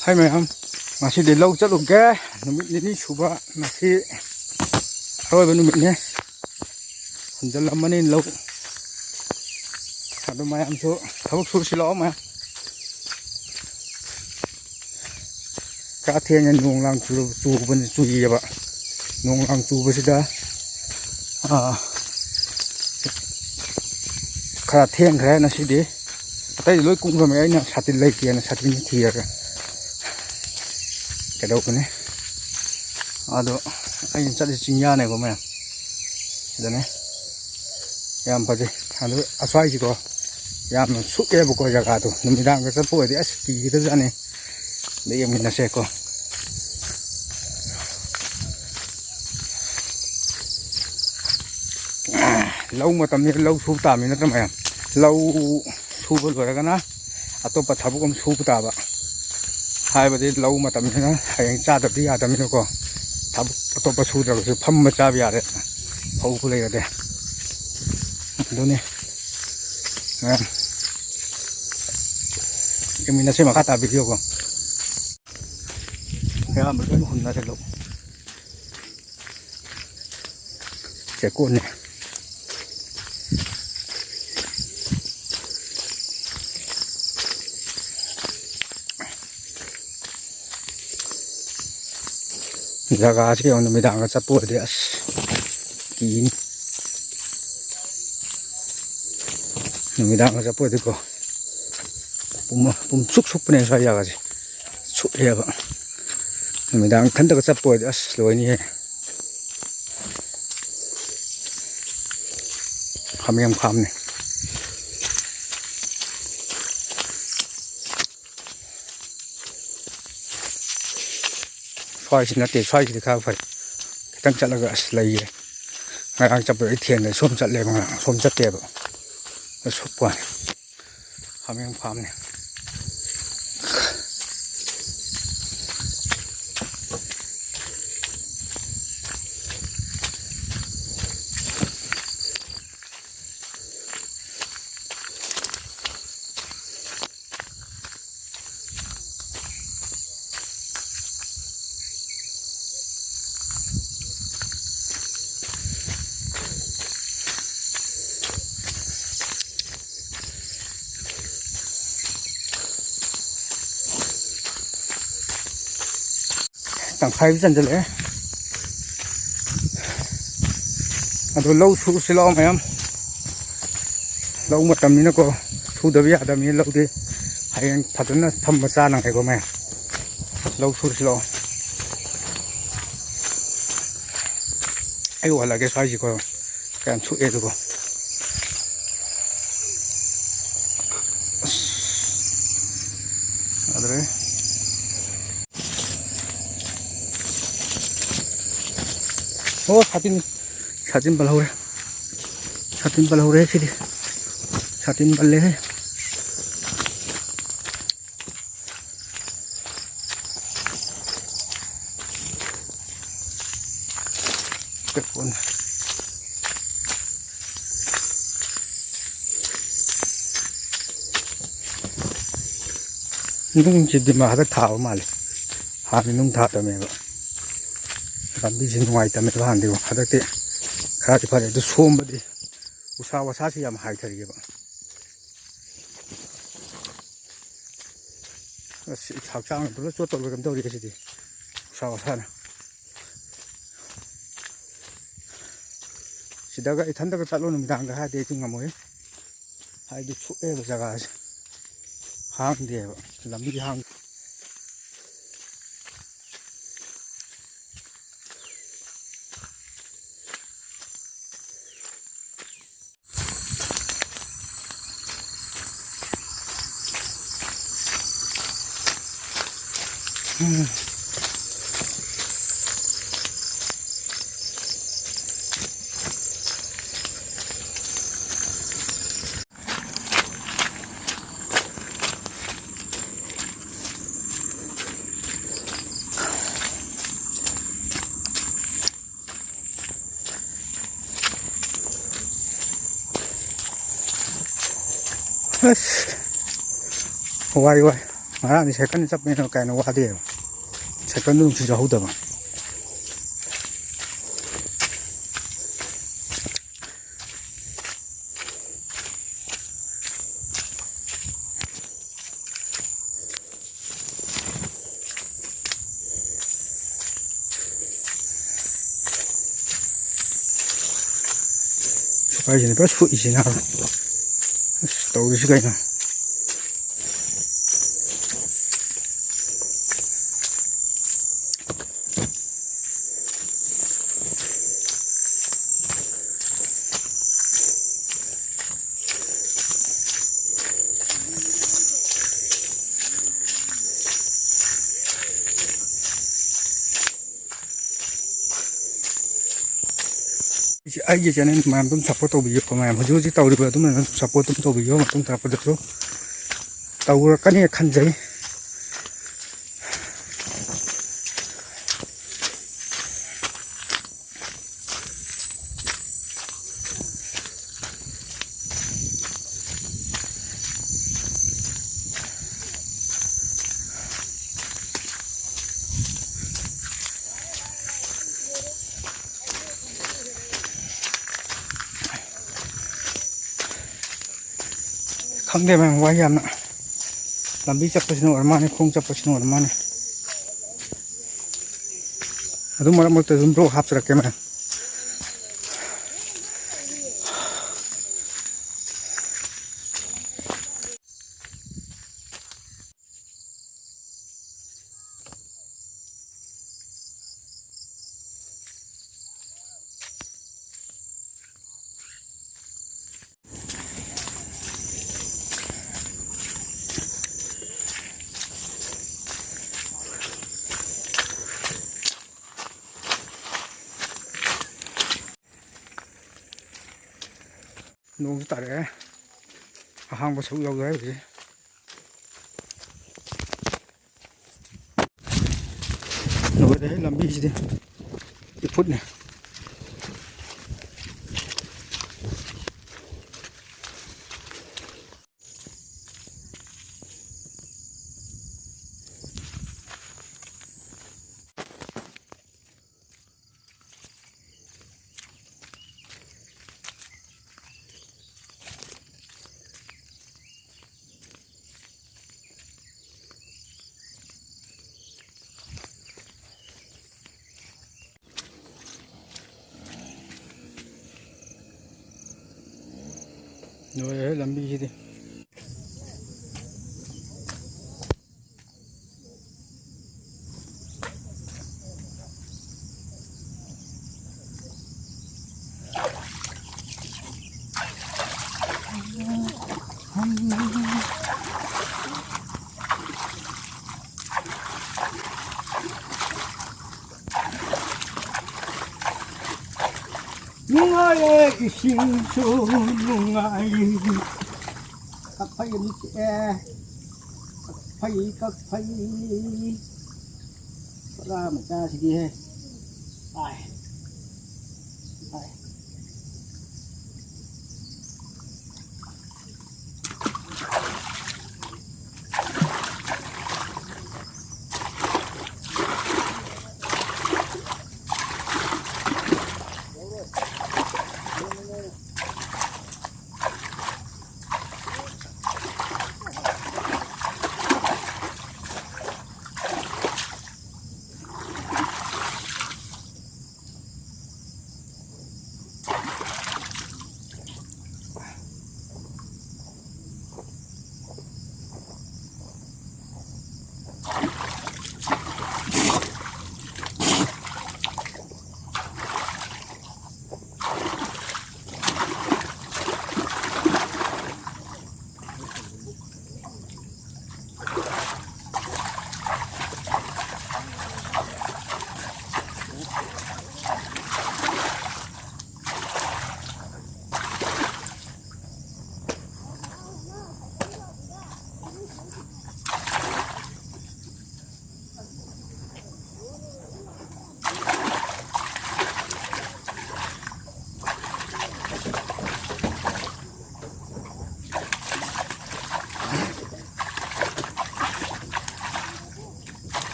Hai mày masih di lau chat oke numit ini suba masih rồi bên numit nhé giờ làm anh lau ada mày am so tháo xuống xí lõ mà cá thiên nhân nuông lang chu bên chu gì vậy nuông lang chu bên đó cá thiên cái này đi tay lối cũng rồi mấy anh sát tin lấy kia nó sát tin thiệt cái đâu cái này đó anh chắc là chính nhà này của mày đây này em phải gì anh nói xoay gì có em suốt cái bộ coi jaga tu mình đang cái sắp đi ski cái đó này để em mình sẽ có lâu mà tầm này lâu su tạm mình nó mày lâu su vừa rồi cái nó tôi bắt thabo cũng su tạm vậy hai bữa lâu mà tầm này hay cha tập đi à tầm này có thabo tôi bắt su rồi phâm mà cha bây giờ đấy hậu cái này đấy đó này cái mình sẽ mà cắt video không cái mình cái hồn là thật lâu trẻ con này jaga sih yang namanya angkat satu dia kini namanya angkat satu itu kok suk punya saya jaga sih suk ya pak namanya angkat tak satu dia slow ini kami yang kami nih xoay xin nó để xoay thì khá phải tăng chất là gà lấy ngày ăn chập được thiền để xôm chất lên mà xôm chất đẹp nó sụp quá hàm em phàm này tặng khai dần dần đấy đồ lâu su xí lo mày em lâu một tầm nó có su được vậy tầm lâu thì hay anh thật nó thầm mà xa năng hay của mày lâu su xí lo ai gọi là cái xoay gì có cái ăn su ế rồi đấy ô satin balau re sini satin balle hai tekun nung jadi mah ada thảo mà hari nung thảo tao mày làm đi xin ngoài tầm này hàng điều hạt đặc tệ khá thì phải để xôm bớt đi usah wasah sih yang high tadi ya pak si thảo trang này tôi chốt tôi cầm đâu đi cái gì usah wasah này si daga ithan daga chalo nung dang hai để chung ngắm ấy hai đi chụp cái jaga hang đi làm đi hang Quay quay ꯉꯔꯥꯡꯗꯤ cycle ꯆꯠꯄꯅꯤꯅ ꯀꯥꯏꯅ ꯋꯥꯗꯦꯕ ꯁꯥꯏꯀꯜꯗꯨ ꯅꯨꯡꯁꯤꯠ ꯌꯥꯎꯍꯧꯗꯕ ꯁꯨꯄꯥꯏꯁꯤꯅ ꯄꯨꯔꯥ ꯁꯨꯏꯁꯤꯅ ꯑꯁ ꯇꯧꯔꯤꯁꯤ ꯀꯩꯅꯣ ꯑꯩꯒꯤ ꯆꯦꯅꯦꯜ ꯃꯌꯥꯝ ꯑꯗꯨꯝ ꯁꯞꯄꯣꯔꯠ ꯇꯧꯕꯤꯌꯨ ꯃꯌꯥꯝ ꯍꯧꯖꯤꯛ ꯍꯧꯖꯤꯛ ꯇꯧꯔꯤꯕ ꯑꯗꯨꯝ ꯁꯞꯄꯣꯔꯠ ꯑꯗꯨꯝ ꯇꯧꯕꯤꯌꯨ ꯃꯇꯨꯡ ꯇꯥꯔꯛꯄꯗꯁꯨ ꯇꯧꯔꯛꯀꯅꯤ ꯈꯟꯖꯩ ꯈꯪꯗꯦ ꯃꯌꯥꯝ ꯋꯥꯏ ꯌꯥꯝꯅ ꯂꯝꯕꯤ ꯆꯠꯄꯁꯤꯅ ꯑꯣꯏꯔ ꯃꯥꯜꯂꯦ ꯈꯣꯡ ꯆꯠꯄꯁꯤꯅ ꯑꯣꯏꯔ ꯃꯥꯜꯂꯦ ꯑꯗꯨꯝ ꯃꯔꯛ ꯃꯔꯛꯇ ꯑꯗꯨꯝ ꯕ꯭ꯂꯣꯛ ꯍꯥꯞꯆꯔꯛꯀꯦ ꯃꯌꯥꯝ ꯅꯣꯡꯁꯨ ꯇꯥꯔꯛꯑꯦ ꯑꯍꯥꯡꯕ ꯁꯔꯨꯛ ꯌꯧꯗꯣꯔꯦ ꯍꯧꯖꯤꯛ ꯂꯣꯏꯔꯦ ꯂꯝꯕꯤꯁꯤꯗꯤ ꯏꯐꯨꯠꯅꯦ ꯂꯣꯏꯔꯦ ꯂꯝꯕꯤꯁꯤꯗꯤ nungai ising su nungai các phây mi che các phây ra một ca gì đi he ai ai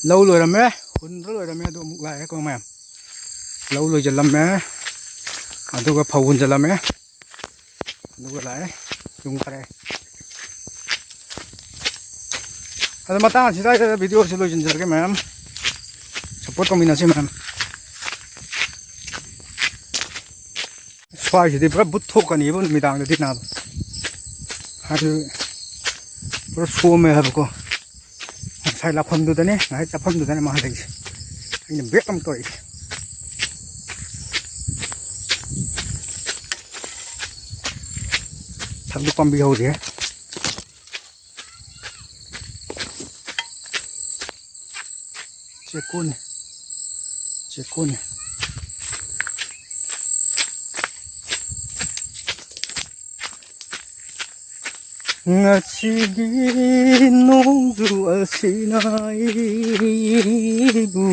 lâu rồi làm mẹ hun rồi làm mẹ đồ mục lại con mẹ lâu rồi giờ làm mẹ đồ cái phao hun giờ làm mẹ đồ cái lại dùng cái này ada mata sih saya video sih lo jenjar ke mem support kombinasi mem soal sih dia butuh kan ibu midang itu nab ada terus suami apa ko saya lapang tu nih saya lapang tu nih mahal lagi ini bekam toy thằng con bị hầu gì hết cekun ngasi nung du asinai bu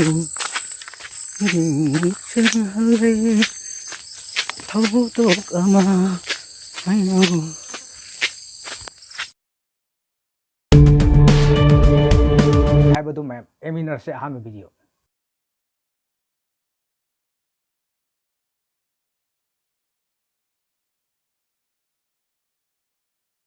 chale thâu tok ama ayo hai bữa tụi mẹ em in sẽ ham video